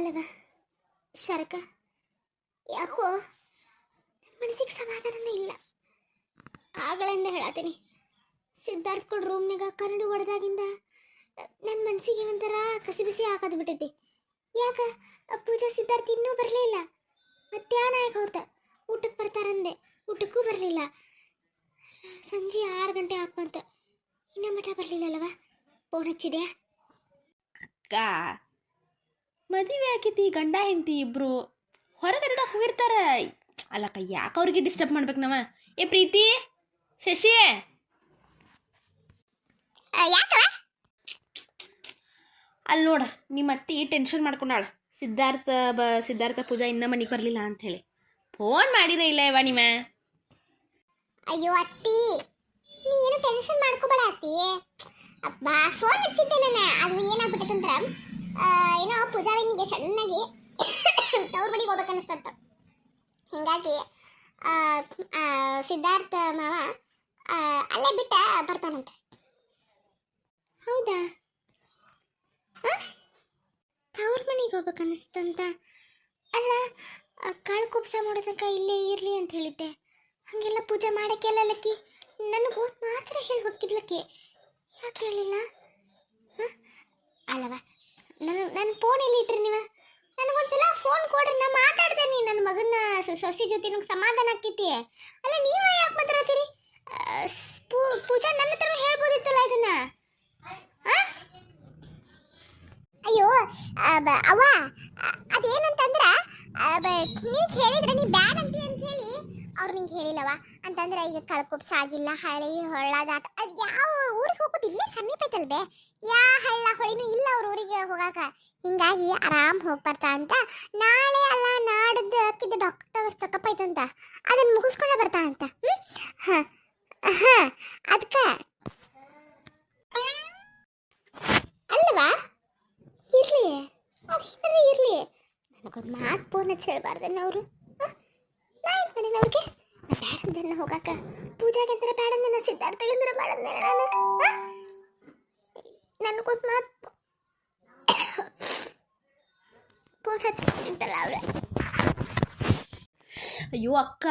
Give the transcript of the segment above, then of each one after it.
ಅಲ್ಲವ ಶರಕ, ಯಾಕೋ ಮನಸ್ಸಿಗೆ ಸಮಾಧಾನನೇ ಇಲ್ಲ. ಆಗಳಿಂದ ಹೇಳತ್ತೀನಿ, ಸಿದ್ಧಾರ್ಥ ಕೊಡ್ ರೂಮ್ನಾಗ ಕರಡು ಹೊಡೆದಾಗಿಂದ ನನ್ನ ಮನಸ್ಸಿಗೆ ಒಂಥರ ಕಸಿ ಬಿಸಿ ಹಾಕದ್ ಬಿಟ್ಟೈತಿ. ಯಾಕ ಪೂಜಾ ಸಿದ್ಧಾರ್ಥ ಇನ್ನೂ ಬರಲೇ ಇಲ್ಲ. ಮಧ್ಯಾಹ್ನ ಆಗಿ ಹೋತ, ಊಟಕ್ಕೆ ಬರ್ತಾರಂದೆ, ಊಟಕ್ಕೂ ಬರಲಿಲ್ಲ. ಸಂಜೆ 6 ಗಂಟೆ ಹಾಕುವಂತ ಇನ್ನೂ ಮಠ ಬರಲಿಲ್ಲಲ್ಲವ. ಫೋನ್ ಹಚ್ಚಿದೆ. ಅಕ್ಕ ಮದುವೆ ಆಕೈತಿ, ಗಂಡ ಹೆಂಡತಿ ಇಬ್ರು ಹೊರಗಡೆ ಹೋಗಿರ್ತಾರ. ಅಲ್ಲಕ್ಕ ಯಾಕೆ ಅವ್ರಿಗೆ ಡಿಸ್ಟರ್ಬ್ ಮಾಡ್ಬೇಕು ನಾವ? ಏ ಪ್ರೀತಿ, ಶಶಿ, ಅಲ್ಲಿ ನೋಡ ನಿಮ್ಮ ಅತ್ತಿ ಟೆನ್ಷನ್ ಮಾಡ್ಕೊಂಡಾಳ. ಸಿದ್ಧಾರ್ಥ ಪೂಜಾ ಇನ್ನೂ ಮನೆಗೆ ಬರಲಿಲ್ಲ ಅಂಥೇಳಿ ಫೋನ್ ಮಾಡಿರ ಇಲ್ಲ ಇವ ನಿಮ್ಮ? ಅಯ್ಯೋ ಅತ್ತಿ, ನೀ ಏನು ಟೆನ್ಷನ್ ಮಾಡ್ಕೋಬೇಡ ಅತ್ತಿ. ಅಬ್ಬಾ ಫೋನ್ ಹಚ್ಚಿದ್ದೆ ನಾನು. ಅದು ಏನಾಗ್ಬಿಟ್ಟೈತಂದ್ರ ಏನೋ ಪೂಜಾವಿನಿಗೆ ಸಣ್ಣಗೆ ತವ್ರ ಮನೆಗೆ ಹೋಗ್ಬೇಕು ಅನಿಸ್ತಂತ. ಹಿಂಗಾಗಿ ಸಿದ್ಧಾರ್ಥ ಮಾವ ಅಲ್ಲೇ ಬಿಟ್ಟ ಬರ್ತಾನಂತೆ. ಹೌದಾ? ತವ್ರ ಮನೆಗೆ ಹೋಗ್ಬೇಕು ಅನಿಸ್ತಂತ. ಅಲ್ಲ, ಕಾಳು ಕುಬ್ಸ ಮಾಡೋದಕ್ಕೆ ಇಲ್ಲೇ ಇರಲಿ ಅಂತ ಹೇಳಿದ್ದೆ. ಹಾಗೆಲ್ಲ ಪೂಜೆ ಮಾಡೋಕ್ಕೆ ಅಲ್ಲಕ್ಕಿ ನನಗೆ ಮಾತ್ರ ಹೇಳಿ ಹೋಗಿದ್ಲಕ್ಕಿ. ಯಾಕೆ ಹೇಳಿಲ್ಲ? ಅಲ್ಲವ, ನನ್ನ ಫೋನ್ ಎಲ್ಲಿ ಇಟ್ರಿ ನೀವು? ನನಗೊಂದ್ಸಲ ಫೋನ್ ಕೊಡ್ರಿ, ನಾ ಮಾತಾಡ್ತೇನೆ. ನನ್ನ ಮಗನ ಸೊಸಿ ಜೊತೆ ನಂಗೆ ಸಮಾಧಾನ ಆಕೈತಿ. ಅಲ್ಲ, ನೀವು ಯಾಕೆ ಮಾತಾಡ್ತೀರಿ? ಪೂಜಾ ನನ್ನ ಹತ್ರ ಹೇಳ್ಬೋದಿತ್ತಲ್ಲ ಇದನ್ನ. ಅಯ್ಯೋ ಅವ್ವ, ಅದೇನಂತಂದ್ರ ನಿನ್ಗೆ ಹೇಳಿದ್ರೆ ನೀ ಬ್ಯಾಡ್ ಅಂತಿ ಅಂತ ಹೇಳಿ ಅವ್ರು ನಿಂಗೆ ಹೇಳಿಲ್ಲವ. ಅಂತಂದ್ರೆ ಈಗ ಕಳ್ಕೊಬ್ಸ ಆಗಿಲ್ಲ, ಹಳಿ ಹೊಳ್ಳದಾಟ, ಅದು ಯಾವ ಊರಿಗೆ ಹೋಗೋದು ಇಲ್ಲೇ ಸಮೀಪ ಐತಲ್ಬೇ. ಹಳ್ಳ ಹೊಳಿನೂ ಇಲ್ಲ ಅವ್ರ ಊರಿಗೆ ಹೋಗಾಕ. ಹಿಂಗಾಗಿ ಆರಾಮ್ ಹೋಗಿ ಬರ್ತಾ ಅಂತ. ನಾಳೆ ಅಲ್ಲ ನಾಡ್ದು ಅಕ್ಕಿದ ಡಾಕ್ಟರ್ ಚೆಕಪ್ ಐತಂತ, ಅದನ್ನ ಮುಗಿಸ್ಕೊಂಡ ಬರ್ತಾ ಅಂತ. ಅದಕ್ಕೆ ಅಲ್ಲವಾ, ಇರ್ಲಿ ಅದೇನಾದ್ರೆ ಇರ್ಲಿ. ನನಗೊಂದು ಮಾತು ಫೋನ್ ಹಚ್ಚಿ ಹೇಳ್ಬಾರ್ದನ್ನ ಅವರು. ನಾ ಏನು ಮಾಡಿನ ಅವ್ರಿಗೆ? ಬ್ಯಾಡಂದ್ರೆ ಹೋಗಾಕ, ಪೂಜಾಗೆ ಅಂದ್ರೆ ಬ್ಯಾಡಂದ್ರೆ, ಸಿದ್ಧಾರ್ಥಗೆ ಅಂದ್ರೆ ಬ್ಯಾಡಂದ್ರೆ ನಾನು. ನನಗೊಂದು ಮಾತು ಫೋನ್ ಹಚ್ಕೊಂತಿಂತಲ್ಲ ಅವ್ರೆ. ಅಯ್ಯೋ ಅಕ್ಕ,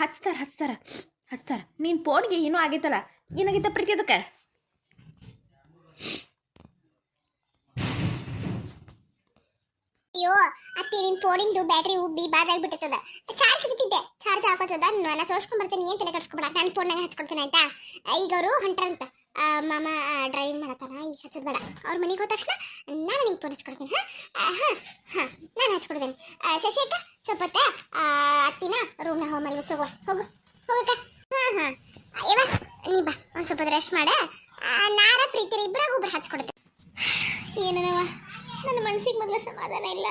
ಹಚ್ತಾರ. ನೀನು ಫೋನ್ಗೆ ಏನೂ ಆಗೈತಲ್ಲ, ಏನಾಗೈತ ಪ್ರೀತಿ? ಅದಕ್ಕೆ ಅಯ್ಯೋ ಅತ್ತಿ, ನಿನ್ ಫೋನಿಂದು ಬ್ಯಾಟ್ರಿ ಉಬ್ಬಿ ಬಾದಾಗ್ಬಿಟ್ಟಿರ್ತದ. ಚಾರ್ಜ್ ಬಿಟ್ಟಿದ್ದೆ, ಚಾರ್ಜ್ ಹಾಕೋತದ. ನಾನು ಸೋಸ್ಕೊಂಡ್ ಬರ್ತೇನೆ, ಏನ್ ತಲೆ ಕೆಡಿಸ್ಕೊಬೇಡ. ನಾನು ಫೋನ್ನಾಗ ಹಚ್ಕೊಡ್ತೇನೆ ಆಯ್ತಾ? ಈಗ ಅವರು ಹೊಂಟ್ರಂತ, ಮಾಮ ಡ್ರೈವಿಂಗ್ ಮಾಡತ್ತಾನ. ಈಗ ಹಚ್ಚೋದು ಬೇಡ. ಅವ್ರ ಮನೆಗೆ ಹೋದ ತಕ್ಷಣ ನಾನು ನಿಂಗೆ ಫೋನ್ ಹಚ್ಕೊಡ್ತೇನೆ. ನಾನು ಹಚ್ಕೊಡ್ತೇನೆ. ಶಶಿ ಅಕ್ಕ, ಸ್ವಲ್ಪ ಹೊತ್ತ ಅತ್ತಿನ ರೂಮ್ನ ಹೋಗಿ ಮಲ್ಗಿಸೋಗು. ಹೋಗಕ್ಕ. ಇವ ನೀ ಬಾ, ಒಂದು ಸ್ವಲ್ಪ ರೆಸ್ಟ್ ಮಾಡ. ನಾರ ಪ್ರೀತಿ ಇಬ್ಬರಾಗ ಒಬ್ರು ಹಚ್ಕೊಡ್ತೇನೆ. ಏನವ, ನನ್ನ ಮನಸ್ಸಿಗೆ ಮೊದಲ ಸಮಾಧಾನ ಇಲ್ಲ.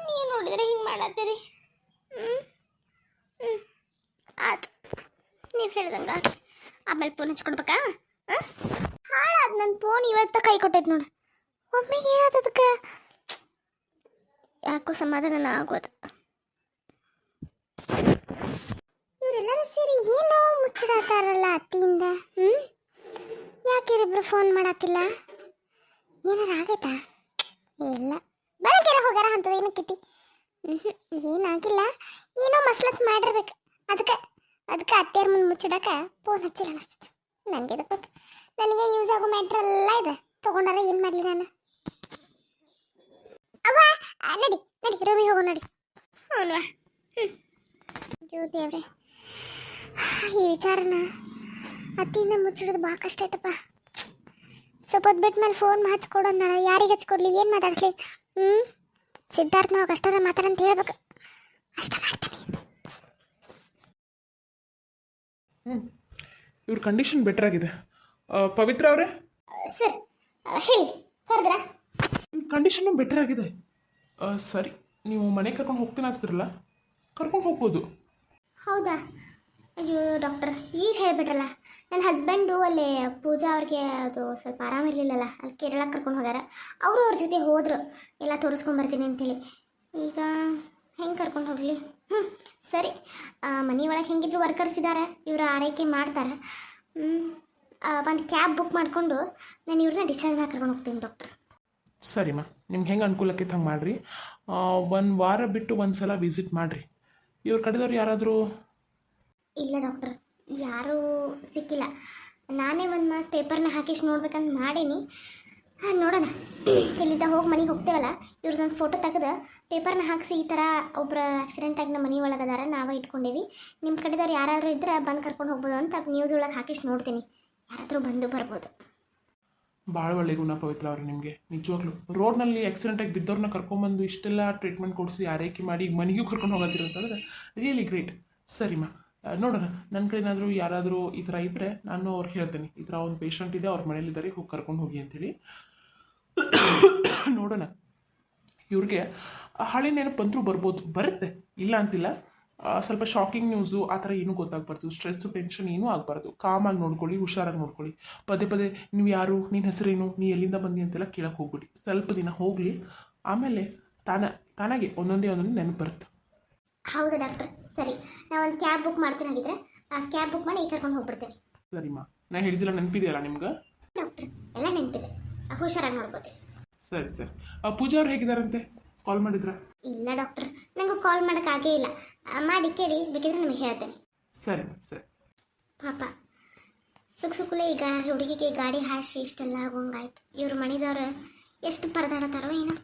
ನೀವು ನೋಡಿದ್ರೆ ಹಿಂಗೆ ಮಾಡತ್ತೀರಿ. ಆಯ್ತು, ನೀವು ಹೇಳ್ದಂಗ ಆಮೇಲೆ ಫೋನ್ ಹಚ್ಕೊಡ್ಬೇಕಾ? ಹಾಳಾದ ನನ್ನ ಫೋನ್ ಇವತ್ತ ಕೈ ಕೊಟ್ಟೈತೆ ನೋಡು. ಒಮ್ಮೆಗೆ ಏನಾದ ಅದಕ್ಕೆ ಯಾಕೋ ಸಮಾಧಾನ ಆಗೋದು. ಇವರೆಲ್ಲರೂ ಸೇರಿ ಏನೋ ಮುಚ್ಚಿಡತ್ತಾರಲ್ಲ ಅತ್ತಿಯಿಂದ. ಯಾಕೆ ಫೋನ್ ಮಾಡತ್ತಿಲ್ಲ? ಏನಾರ ಆಗೈತಾ? ಇಲ್ಲ, ಬೆಳಗ್ಗೆ ಹೋಗ್ಯಾರ ಅಂತದ. ಏನಕ್ಕಿತಿ? ಏನಾಗಿಲ್ಲ, ಏನೋ ಮಸ್ಲತ್ ಮಾಡಿರ್ಬೇಕು. ಅದಕ್ಕೆ ಅತ್ತೆಯರ ಮುಂದೆ ಮುಚ್ಚಿಡಕ ಫೋನ್ ಹಚ್ಚಿಲ್ಲ ಅನಿಸ್ತದೆ. ನನಗೆ ಬೇಕು, ನನಗೆ ಯೂಸ್ ಆಗೋ ಮ್ಯಾಟ್ರ್ ಎಲ್ಲ ಇದೆ. ತಗೊಂಡಾರ ಏನು ಮಾಡಲಿ ನಾನು? ಅವ್ವ ನಡಿ ರೂಮಿಗೆ ಹೋಗೋ ನಡಿ. ಹೌನವಾ? ಅಯ್ಯೋ ದೇವ್ರೆ, ಈ ವಿಚಾರನ ಅತ್ತಿಯಿಂದ ಮುಚ್ಚಿಡೋದು ಭಾಳ ಕಷ್ಟ ಆಯ್ತಪ್ಪ. ಸ್ವಲ್ಪ ಹೊತ್ತು ಬಿಟ್ಟ ಮೇಲೆ ಫೋನ್ ಹಚ್ಕೊಡೋದು. ನಾನು ಯಾರಿಗೆ ಹಚ್ಕೊಡ್ಲಿ, ಏನು ಮಾತಾಡಿಸ್ಲಿ? ಸಿದ್ಧಾರ್ಥ ನಾವು ಅಷ್ಟಾರ ಮಾತಾಡಂತ ಹೇಳ್ಬೇಕು. ಅಷ್ಟ ಮಾಡ್ತಾನೆ. ಇವ್ರ ಕಂಡೀಷನ್ ಬೆಟರ್ ಆಗಿದೆ. ಪವಿತ್ರ ಅವರೇ ಸರ್ ಹೇಳಿ, ಕರೆದ್ರಾ? ಇವ್ರ ಕಂಡೀಷನ್ನು ಬೆಟರ್ ಆಗಿದೆ. ಸರಿ, ನೀವು ಮನೆ ಕರ್ಕೊಂಡು ಹೋಗ್ತೀನಿ ಆಗ್ತಿರಲ್ಲ, ಕರ್ಕೊಂಡು ಹೋಗ್ಬೋದು. ಹೌದಾ? ಅಯ್ಯೋ ಡಾಕ್ಟರ್, ಈಗ ಹೇಳ್ಬಿಟ್ರಲ್ಲ. ನನ್ನ ಹಸ್ಬೆಂಡು ಅಲ್ಲಿ ಪೂಜಾ ಅವ್ರಿಗೆ ಅದು ಸ್ವಲ್ಪ ಆರಾಮಿರಲಿಲ್ಲಲ್ಲ, ಅಲ್ಲಿ ಕೇರಳಕ್ಕೆ ಕರ್ಕೊಂಡು ಹೋಗ್ಯಾರ. ಅವರು ಅವ್ರ ಜೊತೆ ಹೋದರು, ಎಲ್ಲ ತೋರಿಸ್ಕೊಂಬರ್ತೀನಿ ಅಂತೇಳಿ. ಈಗ ಹೆಂಗೆ ಕರ್ಕೊಂಡು ಹೋಗಲಿ? ಸರಿ, ಮನೆ ಒಳಗೆ ಹೆಂಗಿದ್ರು ವರ್ಕರ್ಸ್ ಇದ್ದಾರೆ, ಇವರು ಆರೈಕೆ ಮಾಡ್ತಾರೆ. ಒಂದು ಕ್ಯಾಬ್ ಬುಕ್ ಮಾಡಿಕೊಂಡು ನಾನು ಇವ್ರನ್ನ ಡಿಸ್ಚಾರ್ಜ್ ಮಾಡಿ ಕರ್ಕೊಂಡು ಹೋಗ್ತೀನಿ ಡಾಕ್ಟರ್. ಸರಿಮ್ಮ, ನಿಮ್ಗೆ ಹೆಂಗೆ ಅನುಕೂಲಕ್ಕೆ ಹಂಗೆ ಮಾಡಿರಿ. 1 ವಾರ ಬಿಟ್ಟು ಒಂದು ಸಲ ವಿಸಿಟ್ ಮಾಡಿರಿ. ಇವ್ರ ಕಡೆದವ್ರು ಯಾರಾದರೂ ಇಲ್ಲ ಡಾಕ್ಟರ್, ಯಾರೂ ಸಿಕ್ಕಿಲ್ಲ. ನಾನೇ ಒಂದು ಮಾತು ಪೇಪರ್ನ ಹಾಕಿಸಿ ನೋಡ್ಬೇಕಂತ ಮಾಡೀನಿ. ನೋಡೋಣ, ಇಲ್ಲಿಂದ ಹೋಗಿ ಮನೆಗೆ ಹೋಗ್ತೇವಲ್ಲ, ಇವ್ರದ್ದೊಂದು ಫೋಟೋ ತೆಗೆದು ಪೇಪರ್ನ ಹಾಕಿಸಿ ಈ ಥರ ಒಬ್ಬರು ಆಕ್ಸಿಡೆಂಟ್ ಆಗಿ ನಮ್ಮ ಮನೆ ಒಳಗದಾರ, ನಾವೇ ಇಟ್ಕೊಂಡೇವಿ, ನಿಮ್ಮ ಕಡೆದವ್ರು ಯಾರಾದರೂ ಇದ್ರೆ ಬಂದು ಕರ್ಕೊಂಡು ಹೋಗ್ಬೋದು ಅಂತ ನ್ಯೂಸ್ ಒಳಗೆ ಹಾಕಿಸಿ ನೋಡ್ತೀನಿ. ಯಾರಾದರೂ ಬಂದು ಬರ್ಬೋದು. ಭಾಳ ಒಳ್ಳೆ ಗುಣ ಪವಿತ್ರ ಅವ್ರೆ ನಿಮಗೆ. ನಿಜವಾಗ್ಲೂ ರೋಡ್ನಲ್ಲಿ ಆಕ್ಸಿಡೆಂಟಾಗಿ ಬಿದ್ದವ್ರನ್ನ ಕರ್ಕೊಂಬಂದು ಇಷ್ಟೆಲ್ಲ ಟ್ರೀಟ್ಮೆಂಟ್ ಕೊಡಿಸಿ ಆರೈಕೆ ಮಾಡಿ ಈಗ ಮನೆಗೂ ಕರ್ಕೊಂಡು ಹೋಗತ್ತೀರ ಅಂತಂದ್ರೆ ರಿಯಲಿ ಗ್ರೇಟ್. ಸರಿಮ್ಮ, ನೋಡೋಣ, ನನ್ನ ಕಡೆ ಏನಾದರೂ ಯಾರಾದರೂ ಈ ಥರ ಇದ್ದರೆ ನಾನು ಅವ್ರಿಗೆ ಹೇಳ್ತೀನಿ, ಈ ಥರ ಒಂದು ಪೇಷಂಟ್ ಇದೆ, ಅವ್ರ ಮನೇಲಿದ್ದಾರೆ, ಹೋಗಿ ಕರ್ಕೊಂಡು ಹೋಗಿ ಅಂಥೇಳಿ. ನೋಡೋಣ, ಇವ್ರಿಗೆ ಹಳೆ ನೆನಪು ಅಂತೂ ಬರ್ಬೋದು, ಬರುತ್ತೆ, ಇಲ್ಲ ಅಂತಿಲ್ಲ. ಸ್ವಲ್ಪ ಶಾಕಿಂಗ್ ನ್ಯೂಸು ಆ ಥರ ಏನೂ ಗೊತ್ತಾಗಬಾರ್ದು, ಸ್ಟ್ರೆಸ್ಸು ಟೆನ್ಷನ್ ಏನೂ ಆಗಬಾರ್ದು. ಕಾಮಾಗಿ ನೋಡ್ಕೊಳ್ಳಿ, ಹುಷಾರಾಗಿ ನೋಡ್ಕೊಳ್ಳಿ. ಪದೇ ಪದೇ ನೀವು ಯಾರು, ನಿನ್ನ ಹೆಸರೇನು, ನೀ ಎಲ್ಲಿಂದ ಬಂದಿ ಅಂತೆಲ್ಲ ಕೇಳಕ್ಕೆ ಹೋಗ್ಬಿಡಿ. ಸ್ವಲ್ಪ ದಿನ ಹೋಗಲಿ, ಆಮೇಲೆ ತಾನಾಗೆ ಒಂದೊಂದೇ ನೆನಪು ಬರುತ್ತೆ. ಹೌದಾ ಡಾಕ್ಟರ್? ಸರಿ, ನಾವು ಒಂದು ಕ್ಯಾಬ್ ಬುಕ್ ಮಾಡ್ತೀನಿ. ಹಾಗಿದ್ರೆ ಆ ಕ್ಯಾಬ್ ಬುಕ್ ಮಾಡಿ ಕರ್ಕೊಂಡು ಹೋಗ್ಬಿಡ್ತೇನೆ. ಸರಿಮ್ಮ, ನಾ ಹೇಳಿದಿಲ್ಲ ನೆನಪಿದೆಯಲ್ಲ ನಿಮ್ಗೆ? ಡಾಕ್ಟರ್ ಎಲ್ಲ ನೆನಪಿದೆ, ಹುಷಾರಾಗಿ ನೋಡ್ಕೋತೀವಿ. ಸರಿ ಸರಿ. ಪೂಜಾ ಅವ್ರು ಹೇಗಿದ್ದಾರಂತೆ? ಕಾಲ್ ಮಾಡಿದ್ರಾ? ಇಲ್ಲ ಡಾಕ್ಟರ್, ನನಗೂ ಕಾಲ್ ಮಾಡೋಕ್ಕಾಗೇ ಇಲ್ಲ. ಮಾಡಿ ಕೇಳಿ, ಬೇಕಿದ್ರೆ ನಿಮಗೆ ಹೇಳ್ತೇನೆ. ಸರಿ ಸರಿ. ಪಾಪ ಸುಖಲೇ ಈಗ ಹುಡುಗಿಗೆ ಗಾಡಿ ಹಾಸಿ ಇಷ್ಟೆಲ್ಲ ಆಗೋಂಗಾಯ್ತು. ಇವ್ರ ಮನೆದವ್ರು ಎಷ್ಟು ಪರದಾಡತಾರೋ ಏನೋ.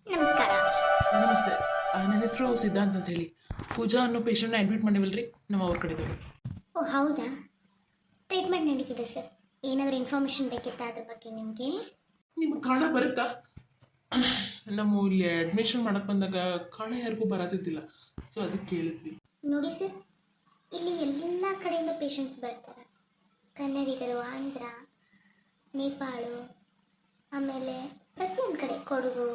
ನಮಸ್ಕಾರ. ನಮಸ್ತೆ, ನನ್ನ ಹೆಸರು ಸಿದ್ಧಾಂತ್ ಅಂತ ಹೇಳಿ. ಪೂಜಾ ಅನ್ನೋ ಪೇಷಂಟ್ನ ಅಡ್ಮಿಟ್ ಮಾಡಿವಲ್ರಿ, ನಮ್ಮ ಅವ್ರ ಕಡೆದವರು. ಓ ಹೌದಾ? ಟ್ರೀಟ್ಮೆಂಟ್ ನಡೀತಿದೆ ಸರ್. ಏನಾದರೂ ಇನ್ಫಾರ್ಮೇಷನ್ ಬೇಕಿತ್ತಾ ಅದ್ರ ಬಗ್ಗೆ ನಿಮಗೆ? ನಿಮಗೆ ಕಾರಣ ಬರುತ್ತಾ? ನಮ್ಮ ಇಲ್ಲಿ ಅಡ್ಮಿಷನ್ ಮಾಡಕ್ಕೆ ಬಂದಾಗ ಕಾರಣ ಯಾರಿಗೂ ಬರತ್ತಿದ್ದಿಲ್ಲ, ಸೊ ಅದಕ್ಕೆ ಕೇಳಿದ್ವಿ. ನೋಡಿ ಸರ್, ಇಲ್ಲಿ ಎಲ್ಲ ಕಡೆಯಿಂದ ಪೇಷಂಟ್ಸ್ ಬರ್ತಾರೆ. ಕನ್ನಡಿಗರು, ಆಂಧ್ರ, ನೇಪಾಳು, ಆಮೇಲೆ ಪ್ರತಿಯೊಂದು ಕಡೆ, ಕೊಡಗು,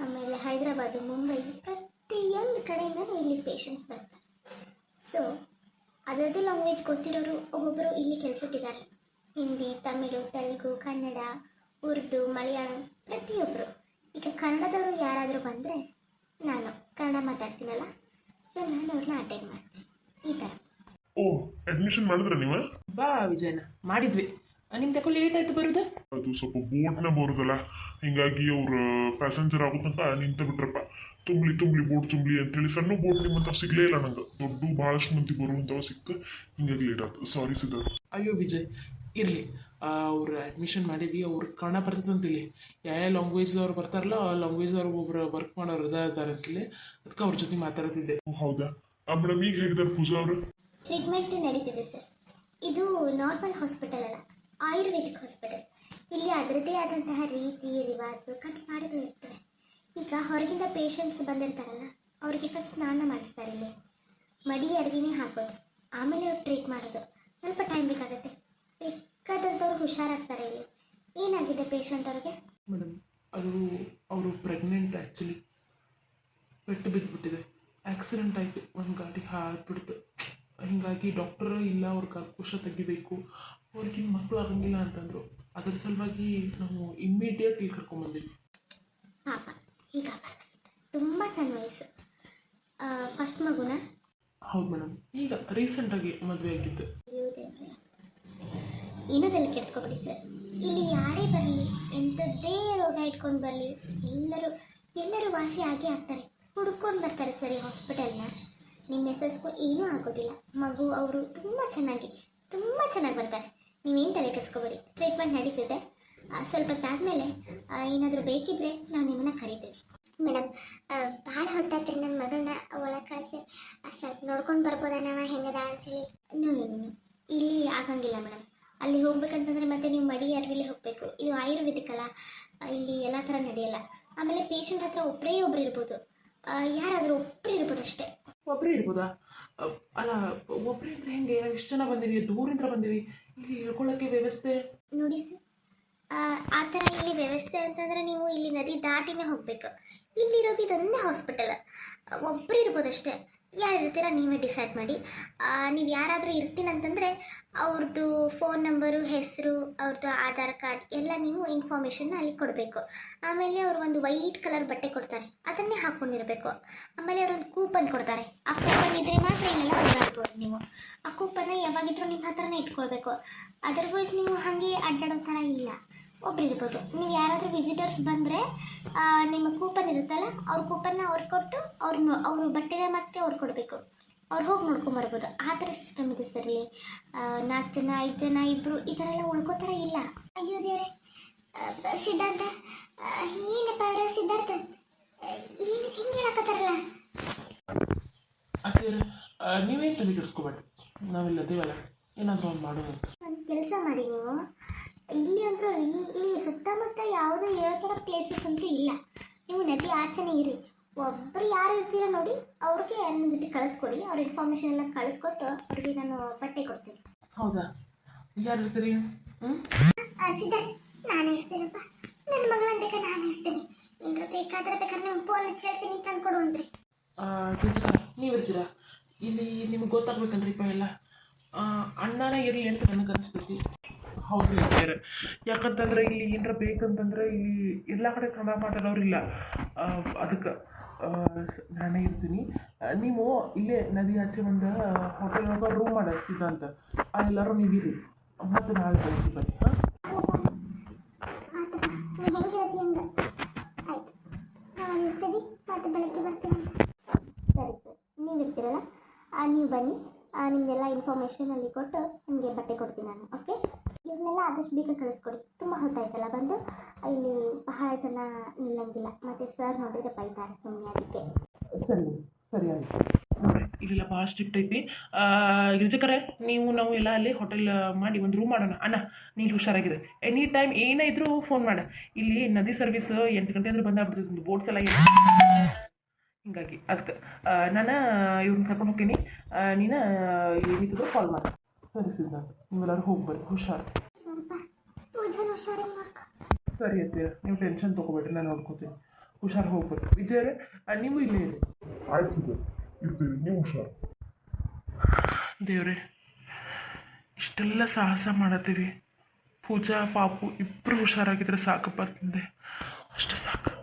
ಆಮೇಲೆ ಹೈದರಾಬಾದು, ಮುಂಬೈ, ಪ್ರತಿಯೊಂದು ಕಡೆಯಿಂದಲೂ ಇಲ್ಲಿ ಪೇಷಂಟ್ಸ್ ಬರ್ತಾರೆ. ಸೊ ಅದರದ್ದು ಲ್ಯಾಂಗ್ವೇಜ್ ಗೊತ್ತಿರೋರು ಒಬ್ಬೊಬ್ಬರು ಇಲ್ಲಿ ಕೆಲಸಕ್ಕಿದ್ದಾರೆ. ಹಿಂದಿ, ತಮಿಳು, ತೆಲುಗು, ಕನ್ನಡ, ಉರ್ದು, ಮಲಯಾಳಂ, ಪ್ರತಿಯೊಬ್ಬರು. ಈಗ ಕನ್ನಡದವರು ಯಾರಾದರೂ ಬಂದರೆ ನಾನು ಕನ್ನಡ ಮಾತಾಡ್ತೀನಲ್ಲ, ಸೊ ನಾನು ಅವ್ರನ್ನ ಅಟೆಂಡ್ ಮಾಡ್ತೀನಿ. ಈ ಥರ. ಓ, ಅಡ್ಮಿಷನ್ ಮಾಡಿದ್ರ ನೀವು? ಬಾ ವಿಜಯನ, ಮಾಡಿದ್ವಿ. ನಿಮ್ದು ಯಾಕೋ ಲೇಟ್ ಆಯ್ತು ಬರೋದು? ಅದು ಸ್ವಲ್ಪ ಬೋಟ್ನ ಬರುದಲ್ಲ, ಹಿಂಗಾಗಿ ಅವ್ರ ಪ್ಯಾಸೆಂಜರ್ ಆಗೋತಂಕ ನಿಂತ ಬಿಟ್ರಪ್ಪ. ತುಂಬಲಿ ಬೋಟ್ ತುಂಬಲಿ ಅಂತೇಳಿ ಸಣ್ಣ ಬೋಟ್ ನಿಮ್ಮಂತ ಸಿಗ್ಲೇ ಇಲ್ಲ ನಂಗೆ. ದೊಡ್ಡ ಭಾಳಷ್ಟು ಮಂದಿ ಬರುವಂಥವ ಸಿಕ್ಕ, ಹಿಂಗಾಗಿ ಲೇಟ್ ಆಯ್ತು. ಸಾರಿ ಸಿದ್ಧಾರ್ಥ. ಅಯ್ಯೋ ವಿಜಯ್, ಇರಲಿ, ಅವ್ರು ಅಡ್ಮಿಷನ್ ಮಾಡೀವಿ. ಅವ್ರಿಗೆ ಕನ್ನಡ ಬರ್ತದಂತಿಲ್ಲಿ. ಯಾವ ಲ್ಯಾಂಗ್ವೇಜ್ದವ್ರು ಬರ್ತಾರಲ್ಲ, ಆ ಲ್ಯಾಂಗ್ವೇಜ್ದವ್ರಿಗೆ ಒಬ್ರು ವರ್ಕ್ ಮಾಡೋರು ಇದ್ದಾರೆ ಅಂತಲ್ಲಿ, ಅದಕ್ಕೆ ಅವ್ರ ಜೊತೆ ಮಾತಾಡ್ತಿದ್ದೆ. ಓ, ಹೌದಾ? ಮೇಡಮ್, ಈಗ ಹೇಗಿದ್ದಾರೆ ಪೂಜಾ ಅವರು? ಟ್ರೀಟ್ಮೆಂಟ್ ನಡೀತಿದೆ ಸರ್. ಇದು ನಾರ್ಮಲ್ ಹಾಸ್ಪಿಟಲ್ ಅಲ್ಲ, ಆಯುರ್ವೇದಿಕ್ ಹಾಸ್ಪಿಟಲ್. ಇಲ್ಲಿ ಅದರದ್ದೇ ಆದಂತಹ ರೀತಿ, ರಿವಾಜು, ಕಟ್ಟುಪಾಡುಗಳು ಇರ್ತವೆ. ಈಗ ಹೊರಗಿಂದ ಪೇಷಂಟ್ಸ್ ಬಂದಿರ್ತಾರಲ್ಲ, ಅವರಿಗೆ ಫಸ್ಟ್ ಸ್ನಾನ ಮಾಡಿಸ್ತಾರೆ. ಇಲ್ಲಿ ಮಡಿ ಅಡುಗೆನೇ ಹಾಕೋದು, ಆಮೇಲೆ ಅವ್ರು ಟ್ರೀಟ್ ಮಾಡೋದು. ಸ್ವಲ್ಪ ಟೈಮ್ ಬೇಕಾಗುತ್ತೆ. ಬೇಕಾದಂಥವ್ರು ಹುಷಾರಾಗ್ತಾರೆ. ಇಲ್ಲಿ ಏನಾಗಿದೆ ಪೇಷಂಟ್ ಅವ್ರಿಗೆ? ಮೇಡಮ್, ಅವರು ಪ್ರೆಗ್ನೆಂಟ್. ಆ್ಯಕ್ಚುಲಿ ಪೆಟ್ಟು ಬಿದ್ದುಬಿಟ್ಟಿದೆ. ಆಕ್ಸಿಡೆಂಟ್ ಆಯಿತು, ಒಂದು ಗಾಡಿ ಹಾರಿಬಿಡ್ತು. ಹೀಗಾಗಿ ಡಾಕ್ಟರ್ ಇಲ್ಲ, ಅವ್ರ ಕುಶ ತೆಗಿಬೇಕು, ಅವ್ರಿಗಿನ್ನು ಮಕ್ಕಳು ಆಗಂಗಿಲ್ಲ ಅಂತಂದರು. ಅದ್ರ ಸಲುವಾಗಿ ನಾವು ಇಮ್ಮಿಡಿಯೇಟ್ ಇಲ್ಲಿ ಕರ್ಕೊಂಬಂದಿದ್ವಿ. ಪಾಪ, ಈಗ ತುಂಬ ಸಣ್ಣ ವಯಸ್ಸು. ಫಸ್ಟ್ ಮಗುನ? ಹೌದು ಮೇಡಮ್, ಈಗ ರೀಸೆಂಟಾಗಿ ಮದುವೆ ಆಗಿದ್ದು. ಏನೋದೆಲ್ಲ ಕೆಡ್ಸ್ಕೊಬೇಡಿ ಸರ್. ಇಲ್ಲಿ ಯಾರೇ ಬರಲಿ, ಎಂಥದ್ದೇ ರೋಗ ಇಟ್ಕೊಂಡು ಬರಲಿ, ಎಲ್ಲರೂ ವಾಸಿ ಆಗೇ ಆಗ್ತಾರೆ. ಹುಡ್ಕೊಂಡು ಬರ್ತಾರೆ ಸರ್ ಈ ಹಾಸ್ಪಿಟಲ್ನ. ನಿಮ್ಮ ಮೆಸಸ್ಗೂ ಏನೂ ಆಗೋದಿಲ್ಲ. ಮಗು ಅವರು ತುಂಬ ಚೆನ್ನಾಗಿ ಬರ್ತಾರೆ. ನೀವೇನು ತಲೆ ಕೆಡ್ಸ್ಕೊಬೇಡಿ. ಟ್ರೀಟ್ಮೆಂಟ್ ನಡೀತಿದೆ. ಸ್ವಲ್ಪ ಹೊತ್ತಾದಮೇಲೆ ಏನಾದರೂ ಬೇಕಿದ್ರೆ ನಾವು ನಿಮ್ಮನ್ನ ಕರಿತೀವಿ. ಮೇಡಮ್, ಭಾಳ ಹೊತ್ತಾತ್ರಿ, ನನ್ನ ಮಗಳನ್ನ ಒಳಗೆ ಕಳಿಸಿ ಸ್ವಲ್ಪ ನೋಡ್ಕೊಂಡು ಬರ್ಬೋದಾ ನಾವು ಹೆಂಗದ ಅಂತೇಳಿ? ನೋ, ಇಲ್ಲಿ ಆಗಂಗಿಲ್ಲ ಮೇಡಮ್. ಅಲ್ಲಿ ಹೋಗ್ಬೇಕಂತಂದರೆ ಮತ್ತೆ ನೀವು ಮಡಿ ಅರಿವಿಲೆ ಹೋಗಬೇಕು. ಇದು ಆಯುರ್ವೇದಿಕ್ ಅಲ್ಲ, ಇಲ್ಲಿ ಎಲ್ಲ ಥರ ನಡೆಯಲ್ಲ. ಆಮೇಲೆ ಪೇಷಂಟ್ ಹತ್ರ ಒಬ್ಬರೇ ಇರ್ಬೋದು, ಯಾರಾದರೂ ಒಬ್ಬರು ಇರ್ಬೋದು ಅಷ್ಟೇ. ಒಬ್ಬರೇ ಇರ್ಬೋದಾ? ಅಲ್ಲ, ಒಬ್ಬರೇ ಇದ್ರೆ ಹೆಂಗೆ? ನಾವು ಇಷ್ಟು ಜನ ಬಂದೀವಿ, ದೂರಿಂದ ಬಂದೀವಿ, ಇಲ್ಲಿ ಇಳ್ಕೊಳ್ಳೋಕ್ಕೆ ವ್ಯವಸ್ಥೆ ನೋಡಿ ಸರ್, ಆ ಥರ ಇಲ್ಲಿ ವ್ಯವಸ್ಥೆ ಅಂತಂದರೆ ನೀವು ಇಲ್ಲಿ ನದಿ ದಾಟಿನೇ ಹೋಗಬೇಕು. ಇಲ್ಲಿರೋದು ಇದೊಂದೇ ಹಾಸ್ಪಿಟಲ್, ಒಬ್ಬರು ಇರ್ಬೋದು ಅಷ್ಟೇ. ಯಾರು ಇರ್ತೀರಾ ನೀವೇ ಡಿಸೈಡ್ ಮಾಡಿ. ನೀವು ಯಾರಾದರೂ ಇರ್ತೀನಂತಂದರೆ ಅವ್ರದ್ದು ಫೋನ್ ನಂಬರು, ಹೆಸರು, ಅವ್ರದ್ದು ಆಧಾರ್ ಕಾರ್ಡ್ ಎಲ್ಲ ನೀವು ಇನ್ಫಾರ್ಮೇಷನ್ನ ಅಲ್ಲಿ ಕೊಡಬೇಕು. ಆಮೇಲೆ ಅವರು ಒಂದು ವೈಟ್ ಕಲರ್ ಬಟ್ಟೆ ಕೊಡ್ತಾರೆ, ಅದನ್ನೇ ಹಾಕ್ಕೊಂಡಿರಬೇಕು. ಆಮೇಲೆ ಅವರೊಂದು ಕೂಪನ್ ಕೊಡ್ತಾರೆ, ಆ ಕೂಪನ್ ಇದ್ದರೆ ಮಾತ್ರ ಇಲ್ಲೆಲ್ಲ ಓಡಾಡ್ಬೋದು ನೀವು. ಆ ಕೂಪನ್ನ ಯಾವಾಗಿದ್ರೂ ನಿಮ್ಮ ಹತ್ರನೇ ಇಟ್ಕೊಳ್ಬೇಕು. ಅದರ್ವೈಸ್ ನೀವು ಹಾಗೆ ಅಡ್ಡಾಡೋ ಥರ ಇಲ್ಲ. ಒಬ್ರು ಇರ್ಬೋದು. ನೀವು ಯಾರಾದರೂ ವಿಸಿಟರ್ಸ್ ಬಂದರೆ ನಿಮ್ಮ ಕೂಪನ್ ಇರುತ್ತಲ್ಲ, ಅವ್ರ ಕೂಪನ್ನ ಅವ್ರಿಗೆ ಕೊಟ್ಟು ಅವ್ರ ಬಟ್ಟೆನ ಮತ್ತೆ ಅವ್ರು ಕೊಡಬೇಕು. ಅವ್ರು ಹೋಗಿ ನೋಡ್ಕೊಂಬರ್ಬೋದು. ಆ ಥರ ಸಿಸ್ಟಮ್ ಇದೆ ಸರ್ ಇಲ್ಲಿ. 4 ಜನ 5 ಜನ ಇಬ್ಬರು ಈ ಥರ ಎಲ್ಲ ಉಳ್ಕೋ ಥರ ಇಲ್ಲ. ಅಯ್ಯೋ ದೇವ್ರೆ, ಸಿದ್ಧಾರ್ಥ ಏನಪ್ಪ ಅವರ ಸಿದ್ಧಾರ್ಥ ಏನು ಹಿಂಗೆ ಹೇಳಕತ್ತಾರಲ್ಲ. ಅದೇ ನೀವೇನು ತಲೆ ಕೆಡಿಸ್ಕೋಬೇಡಿ, ನಾವೆಲ್ಲ ಅದೇವಲ್ಲ, ಏನಾದರೂ ಒಂದು ಮಾಡೋಣ. ಒಂದು ಕೆಲಸ ಮಾಡಿ ನೀವು, ಇಲ್ಲಿ ಅಂತೂ ಇಲ್ಲಿ ಸುತ್ತಮುತ್ತ ಯಾವುದೇ ಇರೋ ಥರ ಪ್ಲೇಸಸ್ ಅಂತೂ ಇಲ್ಲ. ನೀವು ನದಿ ಆಚೆನೇ ಇರಿ. ಒಬ್ಬರು ಯಾರು ಇರ್ತೀರ ನೋಡಿ, ಅವ್ರಿಗೆ ನನ್ನ ಜೊತೆ ಕಳಿಸ್ಕೊಡಿ. ಅವ್ರ ಇನ್ಫಾರ್ಮೇಷನ್ ಎಲ್ಲ ಕಳಿಸ್ಕೊಟ್ಟು ಅವ್ರಿಗೆ ನಾನು ಬಟ್ಟೆ ಕೊಡ್ತೀನಿ. ಹೌದಾ, ಯಾರು ಇರ್ತೀರಿ? ಸಿದ್ಧಾರ್ಥ, ನಾನು ಇರ್ತೀನಪ್ಪ. ನನ್ನ ಮಗಳಂತ ನಾನು ಇರ್ತೀನಿ. ನಿಮ್ಗೆ ಬೇಕಾದ್ರೆ ನೀವು ಫೋನ್ ಹಚ್ಚಿ ಹೇಳ್ತೀನಿ, ತಂದು ಕೊಡುವಂತ್ರಿ. ನೀವು ಇರ್ತೀರಾ? ಇಲ್ಲಿ ನಿಮ್ಗೆ ಗೊತ್ತಾಗ್ಬೇಕಲ್ರಿಪ್ಪ ಎಲ್ಲ. ಅಣ್ಣನ ಇರಲಿ ಅಂತ ನನಗೆ ಅನಿಸ್ತೈತಿ. ಹೌದು ಇರ್ತಾರೆ, ಯಾಕಂತಂದ್ರೆ ಇಲ್ಲಿ ಏನಾರ ಬೇಕಂತಂದ್ರೆ ಇಲ್ಲಿ ಎಲ್ಲ ಕಡೆ ಕನ್ನಡ ಮಾತಾಡೋರಿಲ್ಲ. ಅದಕ್ಕೆ ನಾನೇ ಇರ್ತೀನಿ. ನೀವು ಇಲ್ಲೇ ನದಿ ಆಚೆ ಒಂದು ಹೋಟೆಲ್ ಒಳಗೆ ರೂಮ್ ಮಾಡ ಸಿದ್ಧಾಂತ, ಅಲ್ಲೆಲ್ಲರೂ ನೀವು ಇರಿ. ಮತ್ತು ನಾಳೆ ಬೆಳಗ್ಗೆ ಬನ್ನಿ. ನೀವು ಹೆಂಗೆ ಹೇಳ್ತಿ ಹಂಗೆ ಆಯ್ತು. ನಾನು ಇರ್ತೀನಿ, ಮತ್ತೆ ಬೆಳಗ್ಗೆ ಬರ್ತೀನಿ. ಸರಿ ಸರ್, ನೀವು ಇರ್ತೀರಲ್ಲ, ನೀವು ಬನ್ನಿ. ನಿಮಗೆಲ್ಲ ಇನ್ಫಾರ್ಮೇಷನ್ ಅಲ್ಲಿ ಕೊಟ್ಟು ನಿಮಗೆ ಬಟ್ಟೆ ಕೊಡ್ತೀನಿ ನಾನು. ಓಕೆ, ಇವನ್ನೆಲ್ಲ ಆದಷ್ಟು ಬೇಗ ಕಳಿಸ್ಕೊಡಿ. ತುಂಬ ಹೊತ್ತಾಯ್ತಲ್ಲ ಬಂದು. ಇಲ್ಲಿ ಬಹಳ ಜನ ನಿಲ್ಲಂಗಿಲ್ಲ, ಮತ್ತು ಸರ್ ನೋಡಿದ್ರೆ ಬೈತಾರೆ ಸುಮ್ಮನೆ. ಅದಕ್ಕೆ ಸರಿ ಸರಿ ಆಯಿತು. ನೋಡಿರಿ ಇಲ್ಲೆಲ್ಲ ಭಾಳ ಸ್ಟ್ರಿಕ್ಟ್ ಐತಿ. ಗಿರಿಜಕರೇ, ನಾವು ಎಲ್ಲ ಅಲ್ಲಿ ಹೋಟೆಲ್ ಮಾಡಿ ಒಂದು ರೂಮ್ ಮಾಡೋಣ. ಅಣ್ಣ ನೀನು ಹುಷಾರಾಗಿದೆ. ಎನಿ ಟೈಮ್ ಏನೇ ಇದ್ರೂ ಫೋನ್ ಮಾಡ. ಇಲ್ಲಿ ನದಿ ಸರ್ವಿಸ್ 8 ಗಂಟೆ ಅಂದ್ರೆ ಬಂದಾಗ್ಬಿಡ್ತದೆ, ಬೋಟ್ಸ್ ಎಲ್ಲ ಹಿಂಗಾಗಿ ಅದಕ್ಕೆ ನಾನು ಇವ್ರನ್ನ ಕರ್ಕೊಂಡು ಹೋಗ್ತೀನಿ. ನೀನು ಏನಿದ್ರು ಕಾಲ್ ಮಾಡಿ. ಸರಿ ಸಿದ್ಧಾಂತ, ನೀವೆಲ್ಲರೂ ಹೋಗ್ಬರ್ರಿ, ಹುಷಾರು. ಸ್ವಲ್ಪ ಪೂಜಾನ ಹುಷಾರಾಗಿ ಮಾಡ್ಕೊ. ಸರಿ ಅಂತೀರ, ನೀವು ಟೆನ್ಷನ್ ತೊಗೋಬೇಡ್ರಿ, ನಾನು ನೋಡ್ಕೋತೀನಿ. ಹುಷಾರು ಹೋಗ್ಬರ್ರಿ. ವಿಜಯರೇ, ನೀವು ಇಲ್ಲೇ ಇರಿ. ಆಯ್ತು ಸಿದ್ಧಾರ್ಥ, ಇರ್ತೀರಿ, ನೀವು ಹುಷಾರು. ದೇವ್ರೆ, ಇಷ್ಟೆಲ್ಲ ಸಾಹಸ ಮಾಡತ್ತೀವಿ. ಪೂಜಾ ಪಾಪು ಇಬ್ಬರು ಹುಷಾರಾಗಿದ್ರೆ ಸಾಕಪ್ಪ ತಂದೆ, ಅಷ್ಟು ಸಾಕು.